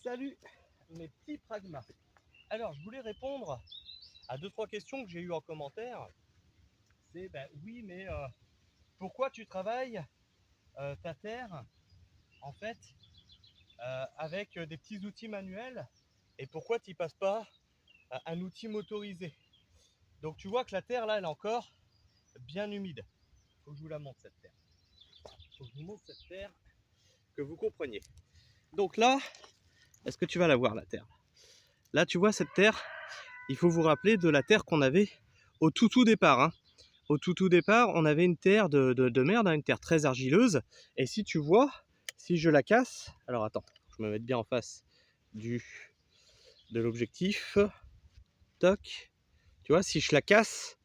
Salut mes petits pragmas. Alors je voulais répondre à 2-3 questions que j'ai eues en commentaire. C'est oui mais pourquoi tu travailles ta terre en fait avec des petits outils manuels et pourquoi tu n'y passes pas un outil motorisé. Donc tu vois que la terre là elle est encore bien humide. Il faut que je vous la montre cette terre. Il faut que je vous montre cette terre, que vous compreniez. Donc là, est-ce que tu vas la voir la terre? Là tu vois cette terre, il faut vous rappeler de la terre qu'on avait au tout départ. Hein. Au tout départ, on avait une terre de merde, hein, une terre très argileuse. Et si tu vois, si je la casse, alors attends, je me mets bien en face de l'objectif. Toc. Tu vois, si je la casse,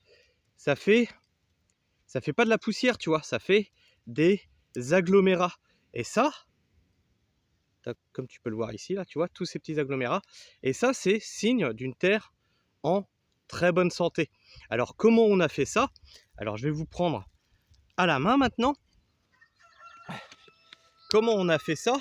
ça fait pas de la poussière, tu vois, ça fait des agglomérats. Et ça, comme tu peux le voir ici, là, tu vois, tous ces petits agglomérats. Et ça, c'est signe d'une terre en très bonne santé. Alors, comment on a fait ça? Alors, je vais vous prendre à la main maintenant. Comment on a fait ça?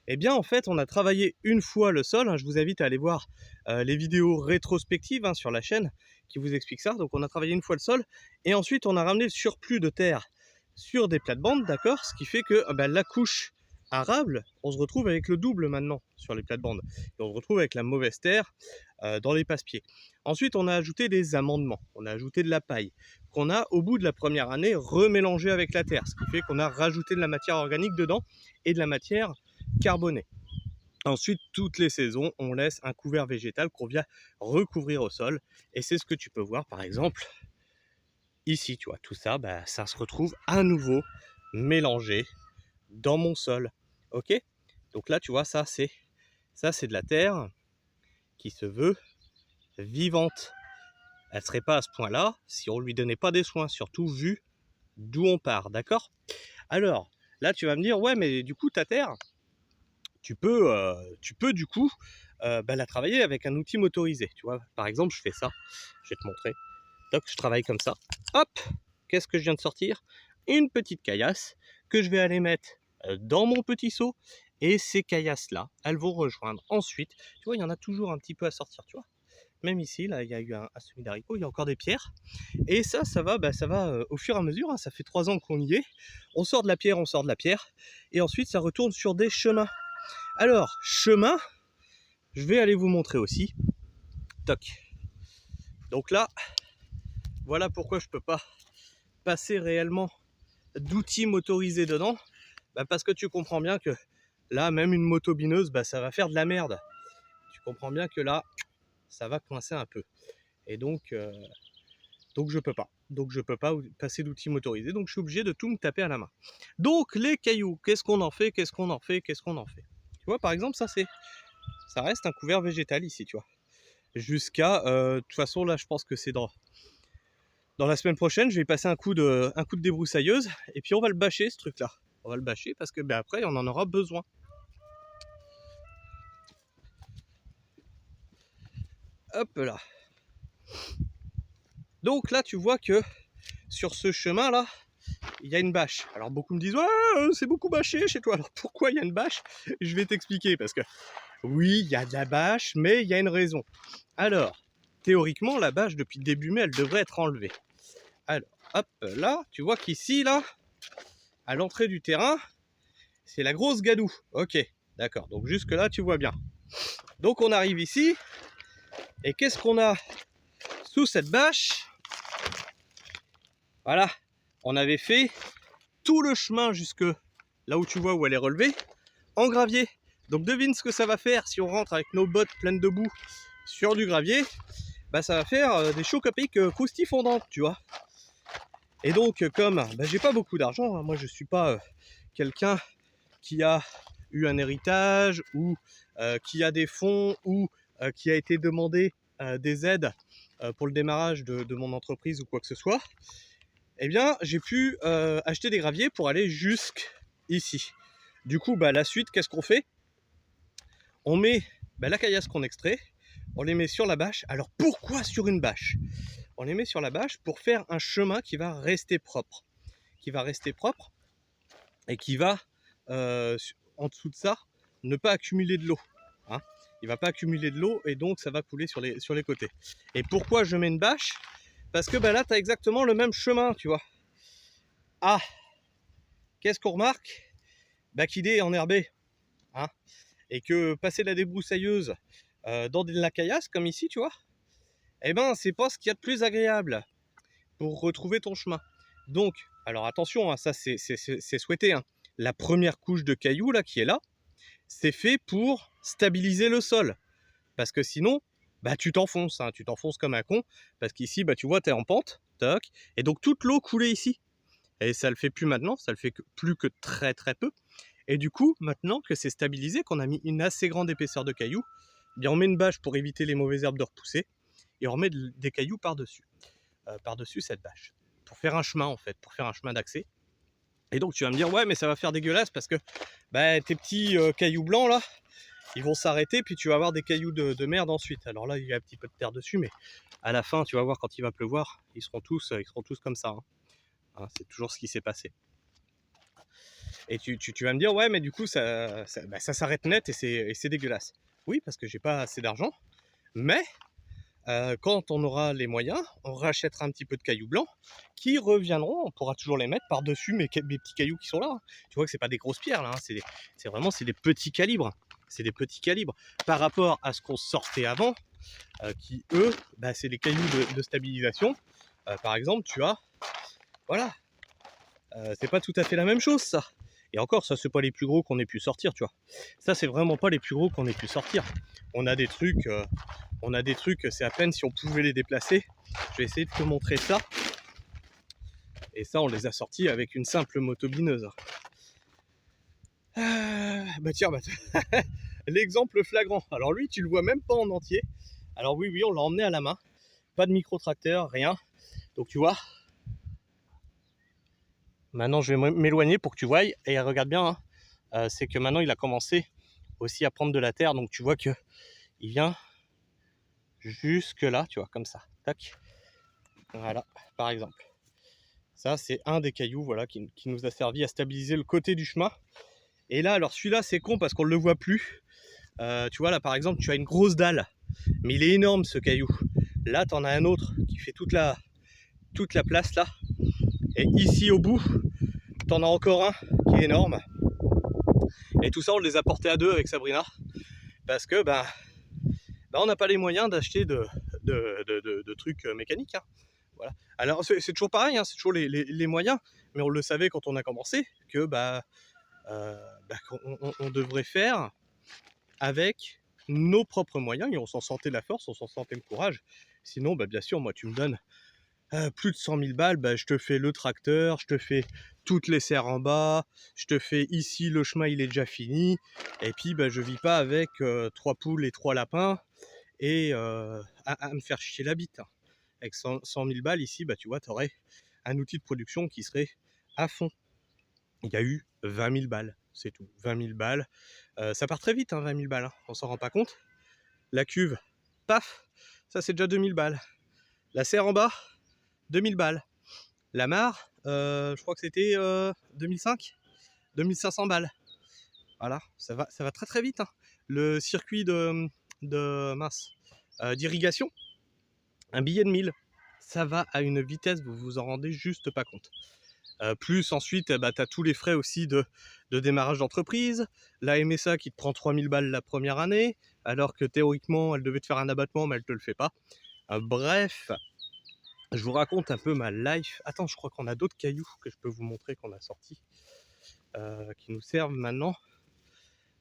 Eh bien, en fait, on a travaillé une fois le sol. Hein, je vous invite à aller voir les vidéos rétrospectives sur la chaîne qui vous expliquent ça. Donc, on a travaillé une fois le sol. Et ensuite, on a ramené le surplus de terre sur des plates-bandes, d'accord? Ce qui fait que la couche arable, on se retrouve avec le double maintenant sur les plates-bandes. Et on se retrouve avec la mauvaise terre dans les passe-pieds. Ensuite, on a ajouté des amendements. On a ajouté de la paille qu'on a, au bout de la première année, remélangé avec la terre. Ce qui fait qu'on a rajouté de la matière organique dedans et de la matière carbonée. Ensuite, toutes les saisons, on laisse un couvert végétal qu'on vient recouvrir au sol. Et c'est ce que tu peux voir, par exemple, ici, tu vois, tout ça, ça se retrouve à nouveau mélangé dans mon sol. Ok? Donc là, tu vois, ça c'est de la terre qui se veut vivante. Elle ne serait pas à ce point-là si on ne lui donnait pas des soins, surtout vu d'où on part, d'accord? Alors, là, tu vas me dire, ouais, mais du coup, ta terre, tu peux du coup la travailler avec un outil motorisé. Tu vois, par exemple, je fais ça, je vais te montrer. Donc, je travaille comme ça. Hop, qu'est-ce que je viens de sortir? Une petite caillasse que je vais aller mettre dans mon petit seau. Et ces caillasses-là, elles vont rejoindre ensuite. Tu vois, il y en a toujours un petit peu à sortir, tu vois. Même ici, là, il y a eu un semis d'haricots, il y a encore des pierres. Et ça va, au fur et à mesure. Hein, ça fait 3 ans qu'on y est. On sort de la pierre, on sort de la pierre. Et ensuite, ça retourne sur des chemins. Alors, chemin, je vais aller vous montrer aussi. Toc. Donc là, voilà pourquoi je ne peux pas passer réellement d'outils motorisés dedans. Parce que tu comprends bien que là, même une motobineuse, ça va faire de la merde. Tu comprends bien que là, ça va coincer un peu. Et donc je peux pas. Donc je peux pas passer d'outils motorisés. Donc je suis obligé de tout me taper à la main. Donc les cailloux, qu'est-ce qu'on en fait? Qu'est-ce qu'on en fait? Qu'est-ce qu'on en fait? Tu vois, par exemple, ça reste un couvert végétal ici, tu vois. Jusqu'à, de toute façon, là, je pense que c'est dans la semaine prochaine, je vais passer un coup de débroussailleuse et puis on va le bâcher, ce truc-là. On va le bâcher parce que après, on en aura besoin. Hop là. Donc là, tu vois que sur ce chemin-là, il y a une bâche. Alors beaucoup me disent, ouais, c'est beaucoup bâché chez toi. Alors pourquoi il y a une bâche? Je vais t'expliquer parce que oui, il y a de la bâche, mais il y a une raison. Alors, théoriquement, la bâche, depuis le début mai, elle devrait être enlevée. Alors, hop, là, tu vois qu'ici, là, à l'entrée du terrain, c'est la grosse gadoue. Ok, d'accord. Donc jusque là, tu vois bien. Donc on arrive ici, et qu'est-ce qu'on a sous cette bâche? Voilà, on avait fait tout le chemin jusque là où tu vois où elle est relevée, en gravier. Donc devine ce que ça va faire si on rentre avec nos bottes pleines de boue sur du gravier. Ça va faire des chocs à pic croustilles-fondantes, tu vois. Et donc comme j'ai pas beaucoup d'argent, hein, moi je suis pas quelqu'un qui a eu un héritage ou qui a des fonds ou qui a été demandé des aides pour le démarrage de mon entreprise ou quoi que ce soit, eh bien j'ai pu acheter des graviers pour aller jusqu'ici. Du coup, la suite, qu'est-ce qu'on fait? On met la caillasse qu'on extrait, on les met sur la bâche. Alors pourquoi sur une bâche? On les met sur la bâche pour faire un chemin qui va rester propre. Et qui va, en dessous de ça, ne pas accumuler de l'eau. Hein. il va pas accumuler de l'eau et donc ça va couler sur les côtés. Et pourquoi je mets une bâche? Parce que bah, là, tu as exactement le même chemin, tu vois. Ah, qu'est-ce qu'on remarque? Bah, qu'il est enherbé. Hein, et que passer la débroussailleuse dans de la caillasse, comme ici, tu vois, eh ben, c'est pas ce qu'il y a de plus agréable pour retrouver ton chemin. Donc, alors attention, hein, ça c'est souhaité. Hein. La première couche de cailloux là qui est là, c'est fait pour stabiliser le sol. Parce que sinon, bah tu t'enfonces, hein, tu t'enfonces comme un con. Parce qu'ici, bah tu vois, tu es en pente, toc, et donc toute l'eau coulait ici. Et ça le fait plus maintenant, ça le fait plus que très très peu. Et du coup, maintenant que c'est stabilisé, qu'on a mis une assez grande épaisseur de cailloux, eh bien on met une bâche pour éviter les mauvaises herbes de repousser, et on remet des cailloux par-dessus cette bâche, pour faire un chemin en fait, pour faire un chemin d'accès. Et donc tu vas me dire, ouais mais ça va faire dégueulasse parce que bah, tes petits cailloux blancs là, ils vont s'arrêter, puis tu vas avoir des cailloux de merde ensuite. Alors là, il y a un petit peu de terre dessus, mais à la fin, tu vas voir quand il va pleuvoir, ils seront tous comme ça. Hein. Hein, c'est toujours ce qui s'est passé. Et tu vas me dire, ouais, mais du coup, ça s'arrête net et c'est dégueulasse. Oui, parce que j'ai pas assez d'argent, mais quand on aura les moyens, on rachètera un petit peu de cailloux blancs qui reviendront, on pourra toujours les mettre par-dessus mes petits cailloux qui sont là. Hein. Tu vois que c'est pas des grosses pierres là, hein, c'est vraiment des petits calibres. C'est des petits calibres par rapport à ce qu'on sortait avant, qui eux, bah, c'est les cailloux de stabilisation. Par exemple, tu as, voilà, c'est pas tout à fait la même chose ça. Et encore, ça c'est pas les plus gros qu'on ait pu sortir, tu vois. Ça c'est vraiment pas les plus gros qu'on ait pu sortir. On a des trucs, c'est à peine si on pouvait les déplacer. Je vais essayer de te montrer ça. Et ça, on les a sortis avec une simple motobineuse. Bah tiens, l'exemple flagrant. Alors lui, tu le vois même pas en entier. Alors oui, on l'a emmené à la main. Pas de micro-tracteur, rien. Donc tu vois. Maintenant, je vais m'éloigner pour que tu voies. Et regarde bien, hein, c'est que maintenant, il a commencé aussi à prendre de la terre. Donc tu vois que il vient jusque là, tu vois, comme ça. Tac. Voilà, par exemple. Ça, c'est un des cailloux, voilà, qui nous a servi à stabiliser le côté du chemin. Et là, alors celui-là, c'est con parce qu'on ne le voit plus. Tu vois, là, par exemple, tu as une grosse dalle. Mais il est énorme, ce caillou. Là, tu en as un autre qui fait toute la place, là. Et ici, au bout, tu en as encore un qui est énorme. Et tout ça, on les a portés à deux avec Sabrina. Parce que, on n'a pas les moyens d'acheter de trucs mécaniques. Hein. Voilà. Alors, c'est toujours pareil, hein, c'est toujours les moyens. Mais on le savait quand on a commencé, que qu'on devrait faire avec nos propres moyens, et on s'en sentait la force, on s'en sentait le courage. Sinon, bien sûr, moi, tu me donnes plus de 100 000 balles, je te fais le tracteur, je te fais toutes les serres en bas, je te fais ici, le chemin, il est déjà fini, et puis je vis pas avec 3 poules et 3 lapins, et à me faire chier la bite. Hein. Avec 100 000 balles ici, tu vois, tu aurais un outil de production qui serait à fond. Il y a eu 20 000 balles, c'est tout. 20 000 balles. Ça part très vite, hein, 20 000 balles. Hein. On s'en rend pas compte. La cuve, paf, ça c'est déjà 2 000 balles. La serre en bas, 2 000 balles. La mare, je crois que c'était 2005, 2500 balles. Voilà, ça va très très vite. Hein. Le circuit d'irrigation, un billet de 1000. Ça va à une vitesse, vous vous en rendez juste pas compte. Plus ensuite, tu as tous les frais aussi de démarrage d'entreprise, la MSA qui te prend 3000 balles la première année, alors que théoriquement, elle devait te faire un abattement, mais elle te le fait pas. Bref, je vous raconte un peu ma life. Attends, je crois qu'on a d'autres cailloux que je peux vous montrer qu'on a sortis, qui nous servent maintenant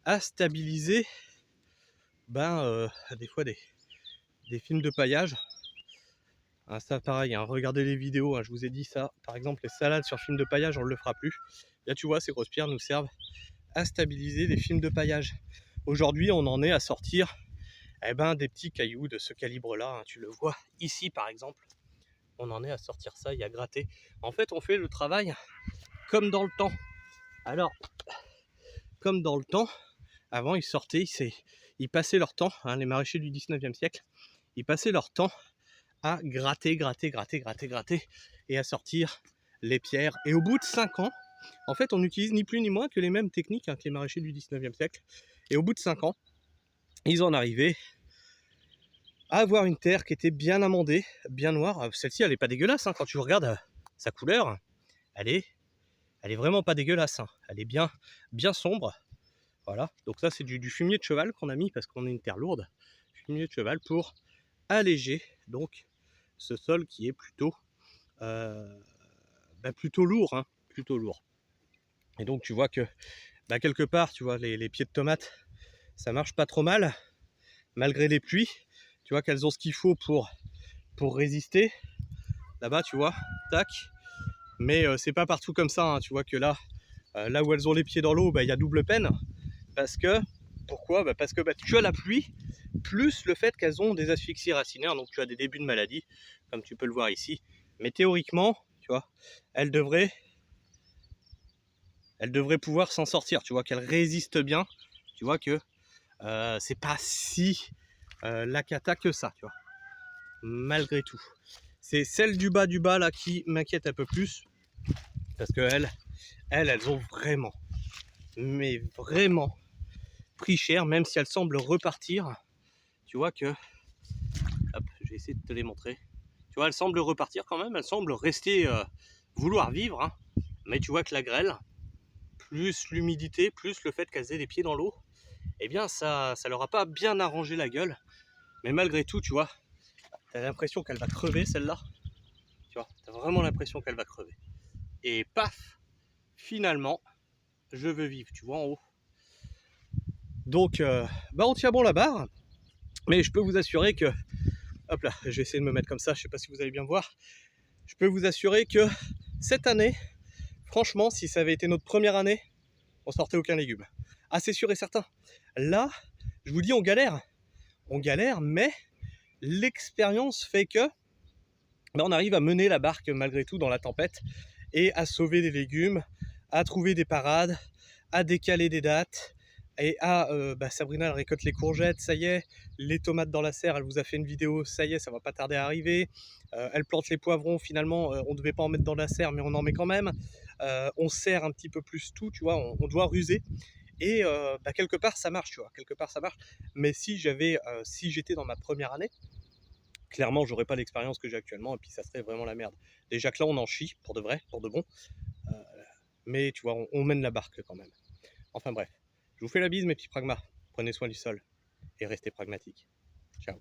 à stabiliser des fois des films de paillage. Ah, ça pareil, hein, regardez les vidéos, hein, je vous ai dit ça, par exemple les salades sur film de paillage, on ne le fera plus. Là tu vois, ces grosses pierres nous servent à stabiliser les films de paillage. Aujourd'hui on en est à sortir des petits cailloux de ce calibre là, hein, tu le vois ici par exemple, on en est à sortir ça et à gratter. En fait on fait le travail comme dans le temps. Alors, comme dans le temps, avant ils sortaient, ils passaient leur temps, hein, les maraîchers du 19e siècle, ils passaient leur temps à gratter et à sortir les pierres. Et au bout de 5 ans, en fait, on utilise ni plus ni moins que les mêmes techniques que les maraîchers du 19e siècle. Et au bout de 5 ans, ils en arrivaient à avoir une terre qui était bien amendée, bien noire. Celle-ci, elle est pas dégueulasse, hein. Quand tu regardes sa couleur, elle est vraiment pas dégueulasse, hein. Elle est bien sombre. Voilà, donc ça c'est du fumier de cheval qu'on a mis parce qu'on a une terre lourde. Fumier de cheval pour alléger donc ce sol qui est plutôt, plutôt lourd, hein, plutôt lourd. Et donc tu vois que quelque part, tu vois les pieds de tomates, ça marche pas trop mal malgré les pluies. Tu vois qu'elles ont ce qu'il faut pour résister. Là-bas, tu vois, tac. Mais c'est pas partout comme ça, hein. Tu vois que là, là où elles ont les pieds dans l'eau, il y a double peine. Parce que, pourquoi? Parce que tu as la pluie, plus le fait qu'elles ont des asphyxies racinaires, donc tu as des débuts de maladie, comme tu peux le voir ici. Mais théoriquement, tu vois, elles devraient pouvoir s'en sortir, tu vois, qu'elles résistent bien. Tu vois que c'est pas si la cata que ça, tu vois, malgré tout. C'est celle du bas là qui m'inquiète un peu plus, parce que elles ont vraiment, mais vraiment pris cher, même si elles semblent repartir. Tu vois que, hop, je vais essayer de te les montrer. Tu vois, elles semblent repartir quand même, elles semblent rester, vouloir vivre, hein. Mais tu vois que la grêle, plus l'humidité, plus le fait qu'elles aient les pieds dans l'eau, eh bien ça leur a pas bien arrangé la gueule. Mais malgré tout, tu vois, t'as l'impression qu'elle va crever celle-là. Tu vois, t'as vraiment l'impression qu'elle va crever. Et paf, finalement, je veux vivre, tu vois, en haut. Donc, on tient bon la barre. Mais je peux vous assurer que, hop là, je vais essayer de me mettre comme ça, je sais pas si vous allez bien voir. Je peux vous assurer que cette année, franchement, si ça avait été notre première année, on sortait aucun légume. Ah, c'est sûr et certain. Là, je vous dis, on galère. On galère, mais l'expérience fait que on arrive à mener la barque malgré tout dans la tempête et à sauver des légumes, à trouver des parades, à décaler des dates. Et Sabrina elle récolte les courgettes, ça y est, les tomates dans la serre, elle vous a fait une vidéo, ça y est, ça va pas tarder à arriver. Elle plante les poivrons, finalement, on devait pas en mettre dans la serre, mais on en met quand même. On serre un petit peu plus tout, tu vois, on doit ruser. Et quelque part ça marche, tu vois, quelque part ça marche. Mais si j'étais dans ma première année, clairement j'aurais pas l'expérience que j'ai actuellement et puis ça serait vraiment la merde. Déjà que là on en chie, pour de vrai, pour de bon. Euh, mais tu vois, on mène la barque quand même. Enfin bref, je vous fais la bise mes petits pragmas. Prenez soin du sol et restez pragmatiques. Ciao.